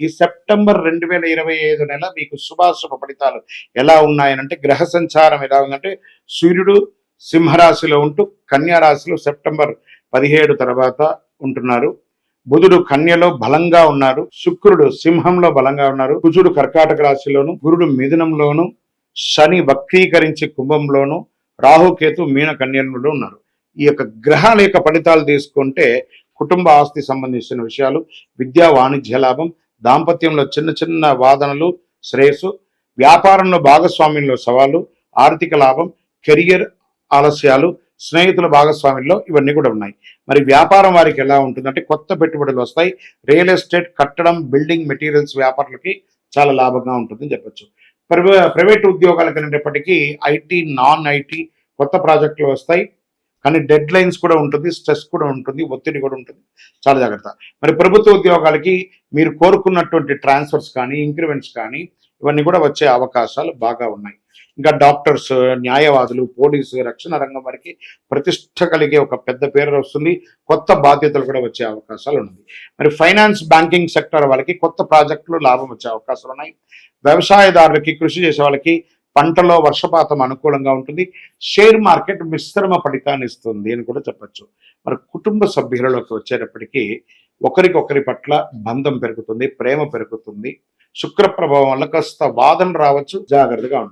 ఈ సెప్టెంబర్ 2025 నెల మీకు శుభాశుభ ఫలితాలు ఎలా ఉన్నాయనంటే, గ్రహ సంచారం ఎలా ఉందంటే, సూర్యుడు సింహరాశిలో ఉంటూ కన్యా రాశిలో సెప్టెంబర్ 17 తర్వాత ఉంటున్నారు. బుధుడు కన్యలో బలంగా ఉన్నారు, శుక్రుడు సింహంలో బలంగా ఉన్నారు, కుజుడు కర్కాటక రాశిలోను, గురుడు మిథునంలోను, శని వక్రీకరించి కుంభంలోను, రాహుకేతు మీన కన్యలో ఉన్నారు. ఈ యొక్క గ్రహాల యొక్క ఫలితాలు తీసుకుంటే కుటుంబ ఆస్తి సంబంధించిన విషయాలు, విద్యా వాణిజ్య లాభం, దాంపత్యంలో చిన్న చిన్న వాదనలు శ్రేయస్సు, వ్యాపారంలో భాగస్వామ్యంలో సవాలు, ఆర్థిక లాభం, కెరియర్ ఆలస్యాలు, స్నేహితుల భాగస్వామ్యంలో ఇవన్నీ కూడా ఉన్నాయి. మరి వ్యాపారం వారికి ఎలా ఉంటుందంటే, కొత్త పెట్టుబడులు వస్తాయి. రియల్ ఎస్టేట్, కట్టడం, బిల్డింగ్ మెటీరియల్స్ వ్యాపారులకి చాలా లాభంగా ఉంటుందని చెప్పొచ్చు. ప్రైవేట్ ఉద్యోగాలకు అనేటప్పటికీ ఐటీ, నాన్ ఐటీ కొత్త ప్రాజెక్టులు వస్తాయి. కానీ డెడ్ లైన్స్ కూడా ఉంటుంది, స్ట్రెస్ కూడా ఉంటుంది, ఒత్తిడి కూడా ఉంటుంది. చాలా జాగ్రత్త. మరి ప్రభుత్వ ఉద్యోగాలకి మీరు కోరుకున్నటువంటి ట్రాన్స్ఫర్స్ కానీ, ఇంక్రిమెంట్స్ కానీ ఇవన్నీ కూడా వచ్చే అవకాశాలు బాగా ఉన్నాయి. ఇంకా డాక్టర్స్, న్యాయవాదులు, పోలీసు, రక్షణ రంగం వారికి ప్రతిష్ట కలిగే ఒక పెద్ద పేరు వస్తుంది. కొత్త బాధ్యతలు కూడా వచ్చే అవకాశాలు ఉన్నాయి. మరి ఫైనాన్స్, బ్యాంకింగ్ సెక్టర్ వాళ్ళకి కొత్త ప్రాజెక్టులు లాభం వచ్చే అవకాశాలు ఉన్నాయి. వ్యవసాయదారులకి, కృషి చేసే వాళ్ళకి పంటలో వర్షపాతం అనుకూలంగా ఉంటుంది. షేర్ మార్కెట్ మిశ్రమ ఫలితాన్ని ఇస్తుంది అని కూడా చెప్పచ్చు. మరి కుటుంబ సభ్యులలోకి వచ్చేటప్పటికీ ఒకరికొకరి పట్ల బంధం పెరుగుతుంది, ప్రేమ పెరుగుతుంది. శుక్ర ప్రభావం వల్ల కాస్త వాదన రావచ్చు, జాగ్రత్తగా ఉంటుంది.